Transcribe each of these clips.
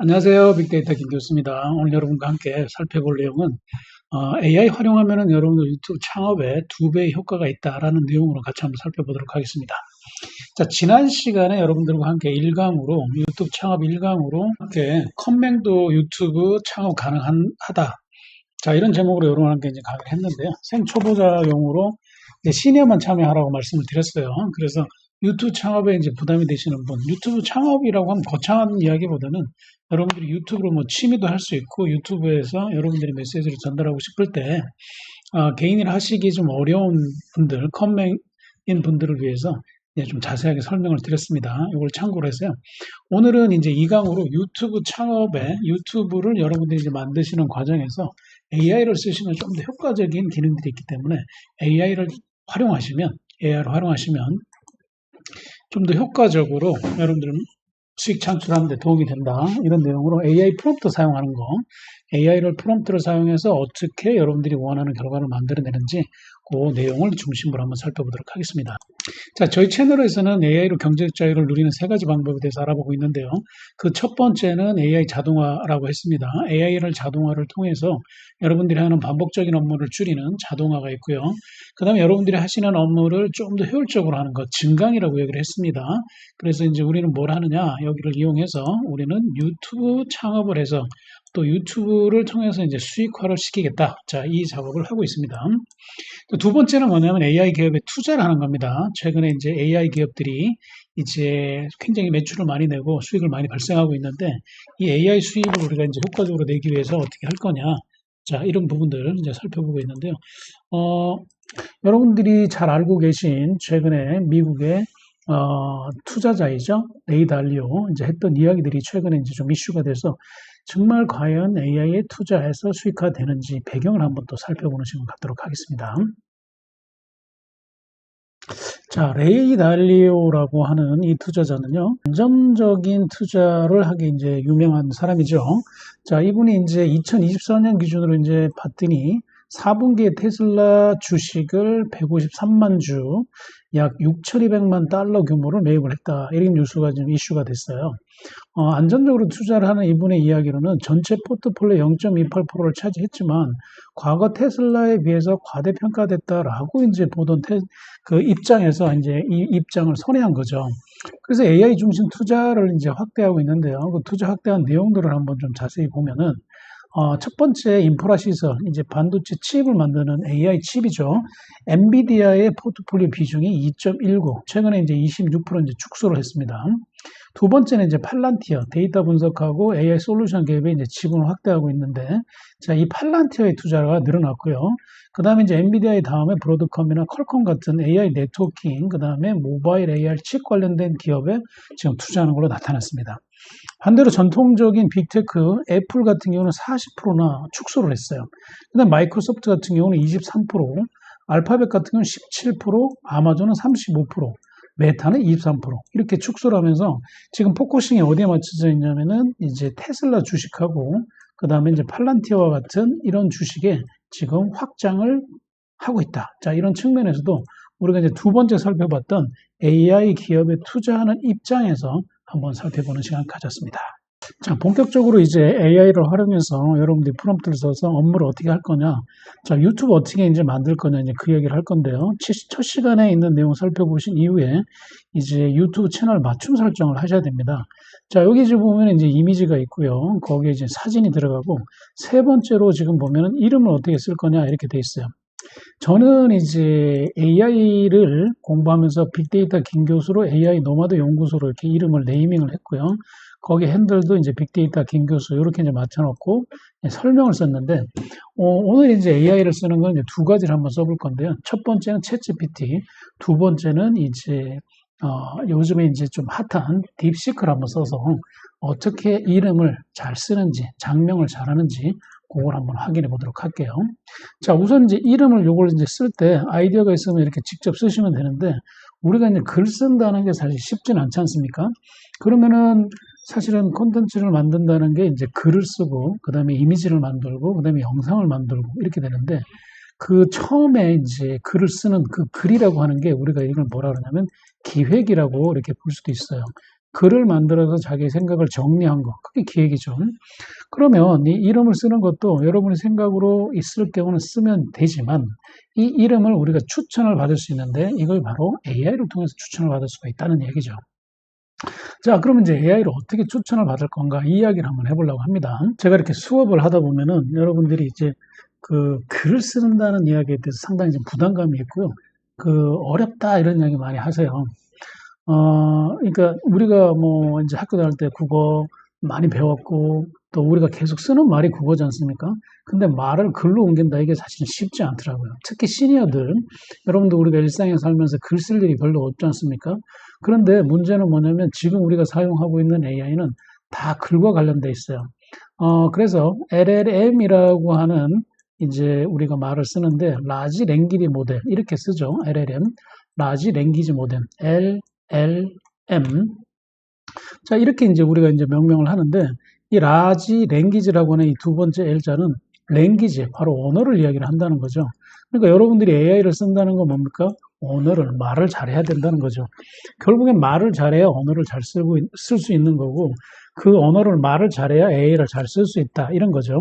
안녕하세요. 빅데이터 김교수입니다. 오늘 여러분과 함께 살펴볼 내용은 AI 활용하면 여러분들 유튜브 창업에 2배의 효과가 있다라는 내용으로 같이 한번 살펴보도록 하겠습니다. 자, 지난 시간에 여러분들과 함께 1강으로 유튜브 창업 1강으로 함께 컴맹도 유튜브 창업 가능하다. 자, 이런 제목으로 여러분과 함께 이제 강의를 했는데요. 생초보자용으로 시니어만 참여하라고 말씀을 드렸어요. 그래서 유튜브 창업에 이제 부담이 되시는 분, 유튜브 창업이라고 하면 거창한 이야기보다는 여러분들이 유튜브로 뭐 취미도 할 수 있고 유튜브에서 여러분들이 메시지를 전달하고 싶을 때 개인일 하시기 좀 어려운 분들, 컴맹인 분들을 위해서 좀 자세하게 설명을 드렸습니다. 이걸 참고로 해서요. 오늘은 이제 2강으로 유튜브 창업에 유튜브를 여러분들이 이제 만드시는 과정에서 AI를 쓰시면 좀 더 효과적인 기능들이 있기 때문에 AI를 활용하시면 좀 더 효과적으로 여러분들 수익 창출하는 데 도움이 된다. 이런 내용으로 AI 프롬프트 사용하는 거, AI를 프롬프트를 사용해서 어떻게 여러분들이 원하는 결과를 만들어내는지 그 내용을 중심으로 한번 살펴보도록 하겠습니다. 자, 저희 채널에서는 AI로 경제적 자유를 누리는 3가지 방법에 대해서 알아보고 있는데요. 그 첫 번째는 AI 자동화라고 했습니다. AI를 자동화를 통해서 여러분들이 하는 반복적인 업무를 줄이는 자동화가 있고요. 그 다음에 여러분들이 하시는 업무를 좀 더 효율적으로 하는 것, 증강이라고 얘기를 했습니다. 그래서 이제 우리는 뭘 하느냐, 여기를 이용해서 우리는 유튜브 창업을 해서 또 유튜브를 통해서 이제 수익화를 시키겠다. 자, 이 작업을 하고 있습니다. 두 번째는 뭐냐면 AI 기업에 투자를 하는 겁니다. 최근에 이제 AI 기업들이 이제 굉장히 매출을 많이 내고 수익을 많이 발생하고 있는데 이 AI 수익을 우리가 이제 효과적으로 내기 위해서 어떻게 할 거냐. 자, 이런 부분들을 이제 살펴보고 있는데요. 여러분들이 잘 알고 계신 최근에 미국의 투자자이죠. 레이 달리오 이제 했던 이야기들이 최근에 이제 좀 이슈가 돼서 정말 과연 AI에 투자해서 수익화되는지 배경을 한번 또 살펴보는 시간 갖도록 하겠습니다. 자, 레이 달리오라고 하는 이 투자자는요, 안정적인 투자를 하기 이제 유명한 사람이죠. 자, 이분이 이제 2024년 기준으로 이제 봤더니 4분기에 테슬라 주식을 153만 주, 약 6,200만 달러 규모를 매입을 했다. 이런 뉴스가 좀 이슈가 됐어요. 안전적으로 투자를 하는 이분의 이야기로는 전체 포트폴리오 0.28%를 차지했지만 과거 테슬라에 비해서 과대평가됐다라고 이제 보던 그 입장에서 이제 이 입장을 선회한 거죠. 그래서 AI 중심 투자를 이제 확대하고 있는데요. 그 투자 확대한 내용들을 한번 좀 자세히 보면은 첫 번째 인프라 시설, 이제 반도체 칩을 만드는 AI 칩이죠. 엔비디아의 포트폴리오 비중이 2.19, 최근에 이제 26% 이제 축소를 했습니다. 두 번째는 이제 팔란티어, 데이터 분석하고 AI 솔루션 기업에 이제 지분을 확대하고 있는데, 자, 이 팔란티어의 투자가 늘어났고요. 그 다음에 이제 엔비디아의 다음에 브로드컴이나 퀄컴 같은 AI 네트워킹, 그 다음에 모바일 AI 칩 관련된 기업에 지금 투자하는 걸로 나타났습니다. 반대로 전통적인 빅테크, 애플 같은 경우는 40%나 축소를 했어요. 그다음 마이크로소프트 같은 경우는 23%, 알파벳 같은 경우는 17%, 아마존은 35%, 메타는 23% 이렇게 축소를 하면서 지금 포커싱이 어디에 맞춰져 있냐면은 이제 테슬라 주식하고 그 다음에 이제 팔란티어와 같은 이런 주식에 지금 확장을 하고 있다. 자, 이런 측면에서도 우리가 이제 두 번째 살펴봤던 AI 기업에 투자하는 입장에서 한번 살펴보는 시간 가졌습니다. 자, 본격적으로 이제 AI를 활용해서 여러분들이 프롬프트를 써서 업무를 어떻게 할 거냐. 자, 유튜브 어떻게 이제 만들 거냐, 이제 그 얘기를 할 건데요. 첫 시간에 있는 내용 살펴보신 이후에 이제 유튜브 채널 맞춤 설정을 하셔야 됩니다. 자, 여기 지금 보면 이제 이미지가 있고요. 거기에 이제 사진이 들어가고 세 번째로 지금 보면은 이름을 어떻게 쓸 거냐 이렇게 돼 있어요. 저는 이제 AI를 공부하면서 빅데이터 김교수로 AI 노마드 연구소로 이렇게 이름을 네이밍을 했고요. 거기 핸들도 이제 빅데이터 김교수 이렇게 이제 맞춰놓고 설명을 썼는데 오늘 이제 AI를 쓰는 건 이제 두 가지를 한번 써볼 건데요. 첫 번째는 챗GPT, 두 번째는 이제 요즘에 이제 좀 핫한 딥시크를 한번 써서 어떻게 이름을 잘 쓰는지, 장명을 잘하는지 그걸 한번 확인해 보도록 할게요. 자, 우선 이제 이름을 요걸 이제 쓸 때 아이디어가 있으면 이렇게 직접 쓰시면 되는데 우리가 이제 글 쓴다는 게 사실 쉽지는 않지 않습니까? 그러면은 사실은 콘텐츠를 만든다는 게 이제 글을 쓰고 그다음에 이미지를 만들고 그다음에 영상을 만들고 이렇게 되는데 그 처음에 이제 글을 쓰는 그 글이라고 하는 게 우리가 이걸 뭐라 그러냐면 기획이라고 이렇게 볼 수도 있어요. 글을 만들어서 자기 생각을 정리한 거. 그게 기획이죠. 그러면 이 이름을 쓰는 것도 여러분의 생각으로 있을 경우는 쓰면 되지만 이 이름을 우리가 추천을 받을 수 있는데 이걸 바로 AI를 통해서 추천을 받을 수가 있다는 얘기죠. 자, 그러면 이제 AI를 어떻게 추천을 받을 건가 이 이야기를 한번 해보려고 합니다. 제가 이렇게 수업을 하다 보면은 여러분들이 이제 그 글을 쓴다는 이야기에 대해서 상당히 좀 부담감이 있고요. 그 어렵다 이런 이야기 많이 하세요. 그러니까 우리가 뭐 이제 학교 다닐 때 국어 많이 배웠고 또 우리가 계속 쓰는 말이 국어지 않습니까? 근데 말을 글로 옮긴다 이게 사실 쉽지 않더라고요. 특히 시니어들, 여러분도 우리가 일상에 살면서 글 쓸 일이 별로 없지 않습니까? 그런데 문제는 뭐냐면 지금 우리가 사용하고 있는 AI는 다 글과 관련돼 있어요. 그래서 LLM이라고 하는 이제 우리가 말을 쓰는데 라지 랭귀지 모델 이렇게 쓰죠. LLM, 라지 랭귀지 모델, LLM. 자, 이렇게 이제 우리가 이제 명명을 하는데 이 라지 랭귀지라고 하는 이 두 번째 L자는 랭귀지, 바로 언어를 이야기를 한다는 거죠. 그러니까 여러분들이 AI를 쓴다는 건 뭡니까? 언어를, 말을 잘해야 된다는 거죠. 결국엔 말을 잘해야 언어를 잘 쓸 수 있는 거고 그 언어를 말을 잘해야 AI를 잘 쓸 수 있다 이런 거죠.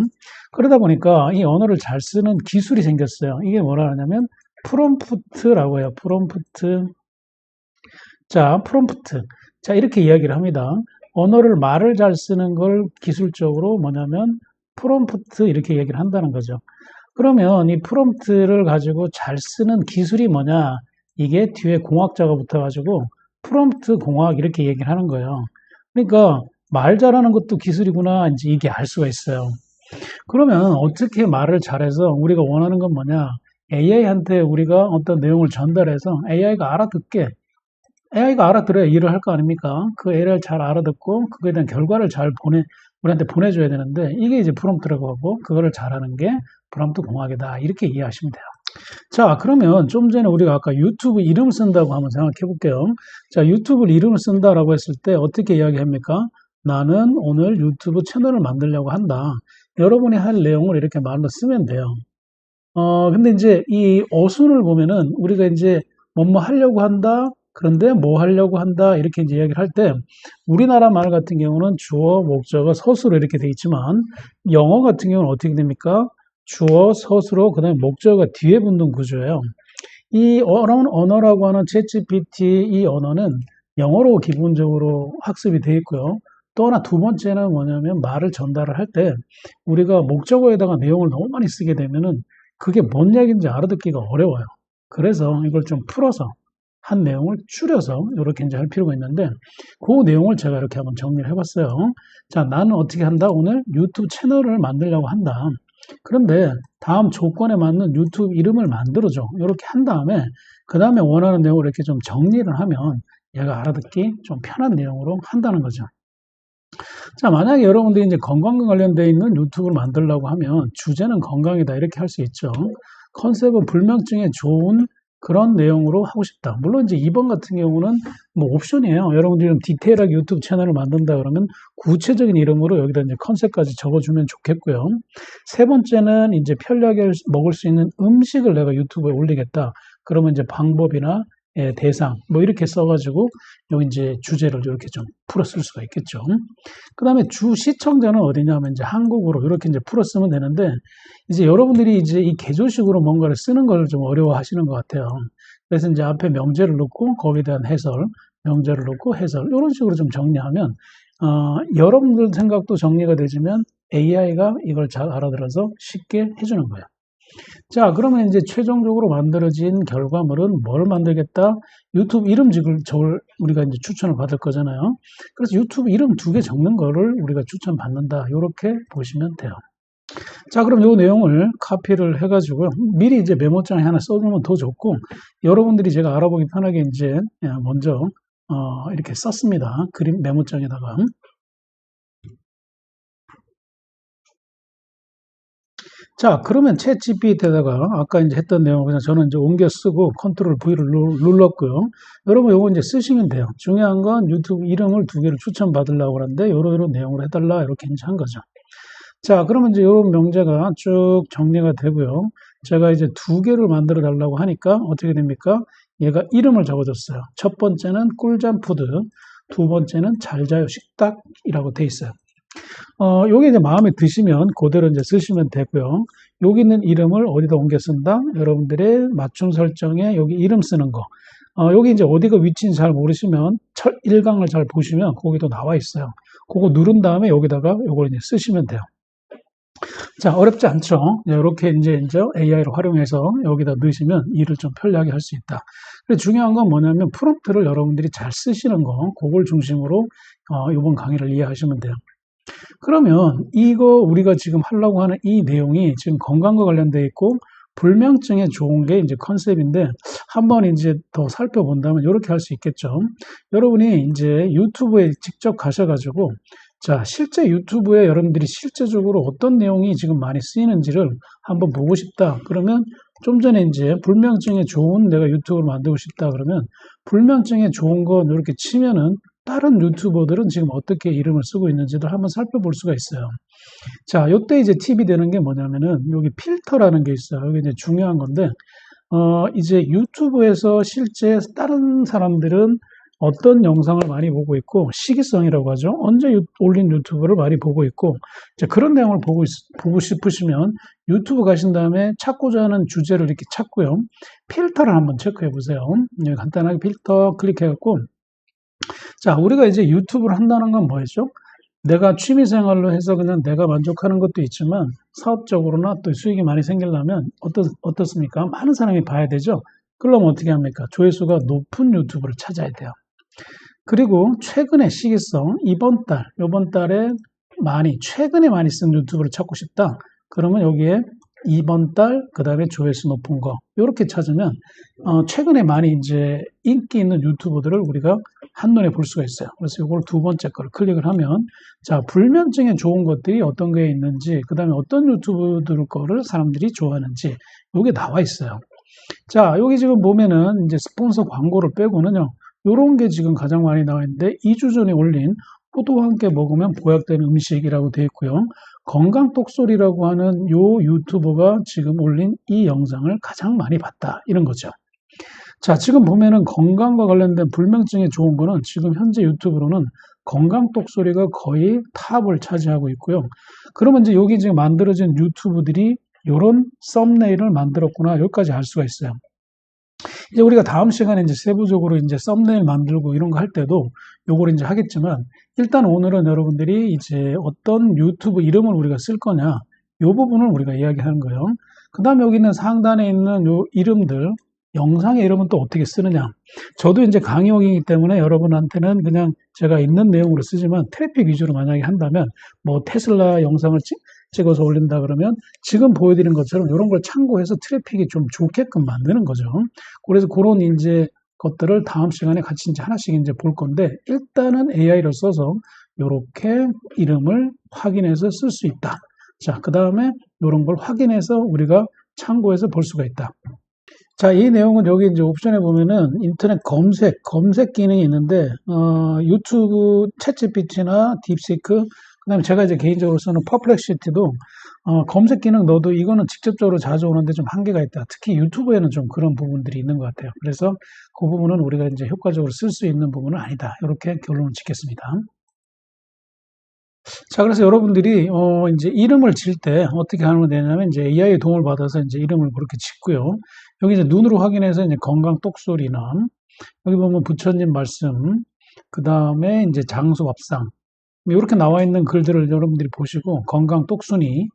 그러다 보니까 이 언어를 잘 쓰는 기술이 생겼어요. 이게 뭐라 하냐면 프롬프트라고 해요. 프롬프트. 자, 프롬프트. 자, 이렇게 이야기를 합니다. 언어를 말을 잘 쓰는 걸 기술적으로 뭐냐면 프롬프트 이렇게 얘기를 한다는 거죠. 그러면 이 프롬프트를 가지고 잘 쓰는 기술이 뭐냐? 이게 뒤에 공학자가 붙어가지고 프롬프트 공학 이렇게 얘기를 하는 거예요. 그러니까 말 잘하는 것도 기술이구나 이제 이게 알 수가 있어요. 그러면 어떻게 말을 잘해서 우리가 원하는 건 뭐냐? AI한테 우리가 어떤 내용을 전달해서 AI가 알아듣게 AI가 알아들어야 일을 할 거 아닙니까? 그 AI를 잘 알아듣고 그거에 대한 결과를 잘 우리한테 보내줘야 되는데 이게 이제 프롬프트라고 하고 그거를 잘하는 게 프롬프트 공학이다. 이렇게 이해하시면 돼요. 자, 그러면 좀 전에 우리가 아까 유튜브 이름 쓴다고 한번 생각해 볼게요. 자, 유튜브 이름을 쓴다라고 했을 때 어떻게 이야기합니까? 나는 오늘 유튜브 채널을 만들려고 한다. 여러분이 할 내용을 이렇게 말로 쓰면 돼요. 근데 이제 이 어순을 보면은 우리가 이제 뭐뭐 하려고 한다. 그런데 뭐 하려고 한다. 이렇게 이제 이야기를 할 때 우리나라 말 같은 경우는 주어, 목적어, 서술로 이렇게 돼 있지만 영어 같은 경우는 어떻게 됩니까? 주어, 서술어, 그다음에 목적어가 뒤에 붙는 구조예요. 이 언어라고 하는 챗GPT 이 언어는 영어로 기본적으로 학습이 되어 있고요. 또 하나 두 번째는 뭐냐면 말을 전달을 할 때 우리가 목적어에다가 내용을 너무 많이 쓰게 되면은 그게 뭔 얘기인지 알아듣기가 어려워요. 그래서 이걸 좀 풀어서 한 내용을 줄여서 이렇게 이제 할 필요가 있는데 그 내용을 제가 이렇게 한번 정리를 해봤어요. 자, 나는 어떻게 한다? 오늘 유튜브 채널을 만들려고 한다. 그런데 다음 조건에 맞는 유튜브 이름을 만들어줘. 이렇게 한 다음에 그 다음에 원하는 내용을 이렇게 좀 정리를 하면 얘가 알아듣기 좀 편한 내용으로 한다는 거죠. 자, 만약에 여러분들이 이제 건강과 관련되어 있는 유튜브를 만들려고 하면 주제는 건강이다 이렇게 할 수 있죠. 컨셉은 불면증에 좋은 그런 내용으로 하고 싶다. 물론 이제 2번 같은 경우는 뭐 옵션이에요. 여러분들이 좀 디테일하게 유튜브 채널을 만든다 그러면 구체적인 이름으로 여기다 이제 컨셉까지 적어주면 좋겠고요. 세 번째는 이제 편리하게 먹을 수 있는 음식을 내가 유튜브에 올리겠다. 그러면 이제 방법이나 대상 뭐 이렇게 써가지고 여기 이제 주제를 이렇게 좀 풀어 쓸 수가 있겠죠. 그 다음에 주 시청자는 어디냐면 이제 한국어로 이렇게 이제 풀어 쓰면 되는데 이제 여러분들이 이제 이 개조식으로 뭔가를 쓰는 걸 좀 어려워하시는 것 같아요. 그래서 이제 앞에 명제를 넣고 거기에 대한 해설, 명제를 넣고 해설 이런 식으로 좀 정리하면 여러분들 생각도 정리가 되지만 AI가 이걸 잘 알아들어서 쉽게 해주는 거예요. 자, 그러면 이제 최종적으로 만들어진 결과물은 뭘 만들겠다? 유튜브 이름직을 우리가 이제 추천을 받을 거잖아요. 그래서 유튜브 이름 2개 적는 거를 우리가 추천받는다. 이렇게 보시면 돼요. 자, 그럼 이 내용을 카피를 해가지고 미리 이제 메모장에 하나 써두면 더 좋고 여러분들이 제가 알아보기 편하게 이제 먼저 이렇게 썼습니다. 그림 메모장에다가. 자, 그러면 챗 GPT에다가 아까 이제 했던 내용을 그냥 저는 이제 옮겨 쓰고 컨트롤 V를 눌렀고요. 여러분 요거 이제 쓰시면 돼요. 중요한 건 유튜브 이름을 2개를 추천받으려고 하는데 요런 내용으로 해달라 이렇게 이제 한 거죠. 자, 그러면 이제 요런 명제가 쭉 정리가 되고요. 제가 이제 2개를 만들어 달라고 하니까 어떻게 됩니까? 얘가 이름을 적어줬어요. 첫 번째는 꿀잠 푸드, 두 번째는 잘 자요 식탁이라고 돼 있어요. 요게 이제 마음에 드시면 그대로 이제 쓰시면 되고요. 여기 있는 이름을 어디다 옮겨 쓴다? 여러분들의 맞춤 설정에 여기 이름 쓰는 거. 여기 이제 어디가 위치인지 잘 모르시면 1강을 잘 보시면 거기도 나와 있어요. 그거 누른 다음에 여기다가 요걸 이제 쓰시면 돼요. 자, 어렵지 않죠? 이렇게 이제 AI를 활용해서 여기다 넣으시면 일을 좀 편리하게 할 수 있다. 근데 중요한 건 뭐냐면 프롬프트를 여러분들이 잘 쓰시는 거, 그걸 중심으로 이번 강의를 이해하시면 돼요. 그러면 이거 우리가 지금 하려고 하는 이 내용이 지금 건강과 관련되어 있고 불면증에 좋은 게 이제 컨셉인데 한번 이제 더 살펴본다면 이렇게 할 수 있겠죠. 여러분이 이제 유튜브에 직접 가셔가지고 자, 실제 유튜브에 여러분들이 실제적으로 어떤 내용이 지금 많이 쓰이는지를 한번 보고 싶다. 그러면 좀 전에 이제 불면증에 좋은 내가 유튜브를 만들고 싶다. 그러면 불면증에 좋은 거 이렇게 치면은 다른 유튜버들은 지금 어떻게 이름을 쓰고 있는지도 한번 살펴볼 수가 있어요. 자, 요때 이제 팁이 되는 게 뭐냐면은 여기 필터라는 게 있어요. 여기 이제 중요한 건데, 이제 유튜브에서 실제 다른 사람들은 어떤 영상을 많이 보고 있고, 시기성이라고 하죠. 언제 올린 유튜브를 많이 보고 있고, 이제 그런 내용을 보고 싶으시면 유튜브 가신 다음에 찾고자 하는 주제를 이렇게 찾고요. 필터를 한번 체크해 보세요. 간단하게 필터 클릭해갖고, 자, 우리가 이제 유튜브를 한다는 건 뭐였죠? 내가 취미생활로 해서 그냥 내가 만족하는 것도 있지만 사업적으로나 또 수익이 많이 생기려면 어떻습니까? 많은 사람이 봐야 되죠? 그러면 어떻게 합니까? 조회수가 높은 유튜브를 찾아야 돼요. 그리고 최근의 시기성, 이번 달에 최근에 많이 쓴 유튜브를 찾고 싶다. 그러면 여기에 이번 달, 그 다음에 조회수 높은 거, 이렇게 찾으면, 최근에 많이 이제 인기 있는 유튜브들을 우리가 한눈에 볼 수가 있어요. 그래서 이걸 두 번째 거를 클릭을 하면, 자, 불면증에 좋은 것들이 어떤 게 있는지, 그 다음에 어떤 유튜브들 거를 사람들이 좋아하는지, 이게 나와 있어요. 자, 여기 지금 보면은 이제 스폰서 광고를 빼고는요, 요런 게 지금 가장 많이 나와 있는데, 2주 전에 올린 포도와 함께 먹으면 보약되는 음식이라고 되어 있고요. 건강 똑소리라고 하는 요 유튜버가 지금 올린 이 영상을 가장 많이 봤다. 이런 거죠. 자, 지금 보면은 건강과 관련된 불면증에 좋은 거는 지금 현재 유튜브로는 건강 똑소리가 거의 탑을 차지하고 있고요. 그러면 이제 여기 지금 만들어진 유튜브들이 요런 썸네일을 만들었구나. 여기까지 알 수가 있어요. 이제 우리가 다음 시간에 이제 세부적으로 이제 썸네일 만들고 이런 거 할 때도 요걸 이제 하겠지만 일단 오늘은 여러분들이 이제 어떤 유튜브 이름을 우리가 쓸 거냐 요 부분을 우리가 이야기하는 거예요. 그 다음에 여기 있는 상단에 있는 요 이름들 영상의 이름은 또 어떻게 쓰느냐. 저도 이제 강의용이기 때문에 여러분한테는 그냥 제가 있는 내용으로 쓰지만 트래픽 위주로 만약에 한다면 뭐 테슬라 영상을 찍어서 올린다 그러면 지금 보여드린 것처럼 이런 걸 참고해서 트래픽이 좀 좋게끔 만드는 거죠. 그래서 그런 이제 것들을 다음 시간에 같이 이제 하나씩 이제 볼 건데 일단은 AI를 써서 이렇게 이름을 확인해서 쓸 수 있다. 자, 그 다음에 이런 걸 확인해서 우리가 참고해서 볼 수가 있다. 자, 이 내용은 여기 이제 옵션에 보면은 인터넷 검색 기능이 있는데, 유튜브 챗GPT나 딥시크, 그 다음에 제가 이제 개인적으로 쓰는 퍼플렉시티도, 검색 기능 넣어도 이거는 직접적으로 자주 오는데 좀 한계가 있다. 특히 유튜브에는 좀 그런 부분들이 있는 것 같아요. 그래서 그 부분은 우리가 이제 효과적으로 쓸 수 있는 부분은 아니다. 이렇게 결론을 짓겠습니다. 자, 그래서 여러분들이, 이제 이름을 질 때 어떻게 하면 되냐면, 이제 AI의 도움을 받아서 이제 이름을 그렇게 짓고요. 여기 이제 눈으로 확인해서 이제 건강 똑소리나, 여기 보면 부처님 말씀, 그 다음에 이제 장수 밥상, 이렇게 나와 있는 글들을 여러분들이 보시고, 건강 똑순이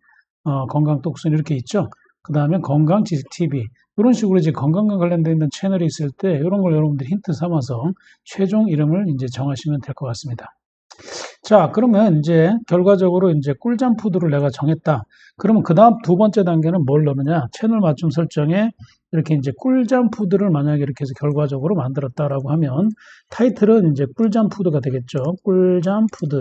이렇게 있죠. 그 다음에 건강지식 TV, 이런 식으로 이제 건강과 관련되어 있는 채널이 있을 때, 이런 걸 여러분들이 힌트 삼아서 최종 이름을 이제 정하시면 될 것 같습니다. 자, 그러면 이제 결과적으로 이제 꿀잠 푸드를 내가 정했다. 그러면 그 다음 두 번째 단계는 뭘 넣느냐? 채널 맞춤 설정에 이렇게 이제 꿀잠 푸드를 만약에 이렇게 해서 결과적으로 만들었다라고 하면 타이틀은 이제 꿀잠 푸드가 되겠죠. 꿀잠 푸드.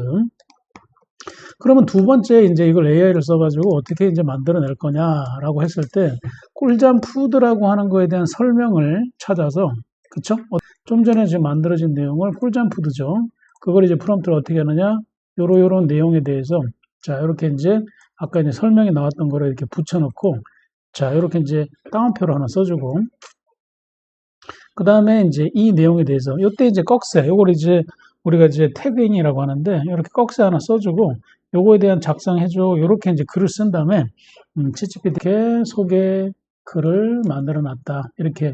그러면 두 번째 이제 이걸 AI를 써가지고 어떻게 이제 만들어낼 거냐라고 했을 때 꿀잠 푸드라고 하는 거에 대한 설명을 찾아서 그쵸? 좀 전에 지금 만들어진 내용을 꿀잠 푸드죠. 그걸 이제 프롬프트를 어떻게 하느냐? 요런 내용에 대해서 자, 이렇게 이제 아까 이제 설명이 나왔던 거를 이렇게 붙여놓고 자, 이렇게 이제 따옴표로 하나 써주고 그 다음에 이제 이 내용에 대해서 요때 이제 꺽쇠 요걸 이제 우리가 이제 태그인이라고 하는데 이렇게 꺽쇠 하나 써주고 요거에 대한 작성해줘 이렇게 이제 글을 쓴 다음에 치치피티에 소개 글을 만들어 놨다 이렇게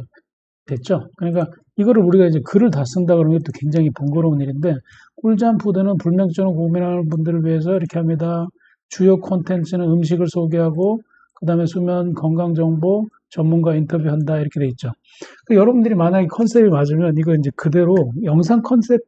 됐죠. 그러니까 이거를 우리가 이제 글을 다 쓴다 그러면 또 굉장히 번거로운 일인데 꿀잠 푸드는 불면증을 고민하는 분들을 위해서 이렇게 합니다. 주요 콘텐츠는 음식을 소개하고 그 다음에 수면 건강 정보 전문가 인터뷰한다 이렇게 돼 있죠. 여러분들이 만약에 컨셉이 맞으면 이거 이제 그대로 영상 컨셉을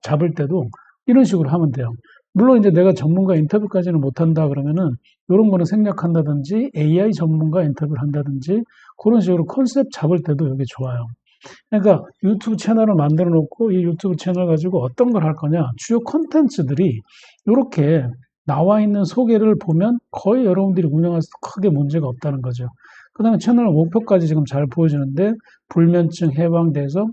잡을 때도 이런 식으로 하면 돼요. 물론 이제 내가 전문가 인터뷰까지는 못한다 그러면은 이런 거는 생략한다든지 AI 전문가 인터뷰를 한다든지 그런 식으로 컨셉 잡을 때도 이게 좋아요. 그러니까 유튜브 채널을 만들어 놓고 이 유튜브 채널 가지고 어떤 걸 할 거냐 주요 콘텐츠들이 이렇게 나와 있는 소개를 보면 거의 여러분들이 운영할 때 크게 문제가 없다는 거죠. 그 다음에 채널 목표까지 지금 잘 보여주는데 불면증 해방돼서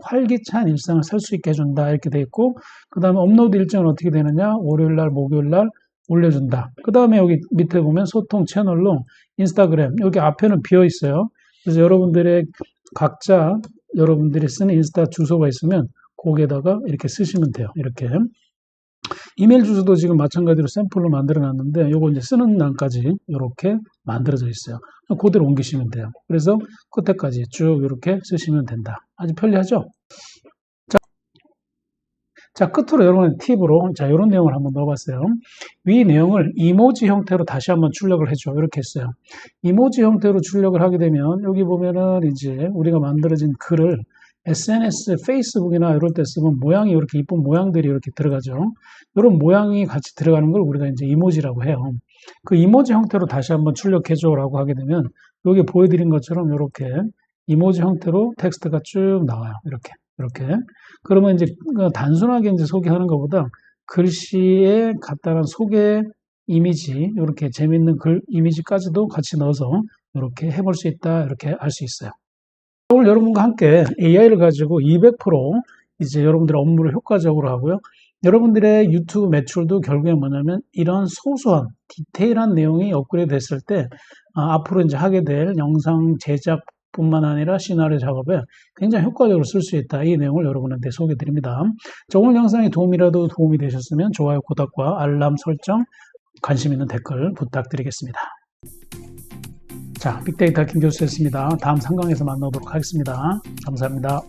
활기찬 일상을 살 수 있게 해준다 이렇게 돼 있고 그 다음에 업로드 일정은 어떻게 되느냐 월요일날 목요일날 올려준다. 그 다음에 여기 밑에 보면 소통 채널로 인스타그램 여기 앞에는 비어 있어요. 그래서 여러분들의 각자 여러분들이 쓰는 인스타 주소가 있으면 거기에다가 이렇게 쓰시면 돼요. 이렇게 이메일 주소도 지금 마찬가지로 샘플로 만들어 놨는데 요거 이제 쓰는 날까지 이렇게 만들어져 있어요. 그대로 옮기시면 돼요. 그래서 끝에까지 쭉 이렇게 쓰시면 된다. 아주 편리하죠? 자, 끝으로 여러분의 팁으로 자, 이런 내용을 한번 넣어봤어요. 위 내용을 이모지 형태로 다시 한번 출력을 해줘. 이렇게 했어요. 이모지 형태로 출력을 하게 되면 여기 보면은 이제 우리가 만들어진 글을 SNS, 페이스북이나 이럴 때 쓰면 모양이 이렇게 이쁜 모양들이 이렇게 들어가죠. 이런 모양이 같이 들어가는 걸 우리가 이제 이모지라고 해요. 그 이모지 형태로 다시 한번 출력해줘라고 하게 되면 여기 보여드린 것처럼 이렇게 이모지 형태로 텍스트가 쭉 나와요. 이렇게. 그러면 이제 단순하게 이제 소개하는 것보다 글씨에 간단한 소개 이미지, 이렇게 재밌는 글 이미지까지도 같이 넣어서 이렇게 해볼 수 있다. 이렇게 알 수 있어요. 오늘 여러분과 함께 AI를 가지고 200% 이제 여러분들의 업무를 효과적으로 하고요. 여러분들의 유튜브 매출도 결국에 뭐냐면 이런 소소한 디테일한 내용이 업그레이드 됐을 때 앞으로 이제 하게 될 영상 제작뿐만 아니라 시나리오 작업에 굉장히 효과적으로 쓸 수 있다. 이 내용을 여러분한테 소개해 드립니다. 자, 오늘 영상이 도움이 되셨으면 좋아요, 구독과 알람 설정, 관심 있는 댓글 부탁드리겠습니다. 자, 빅데이터 김 교수였습니다. 다음 상강에서 만나도록 하겠습니다. 감사합니다.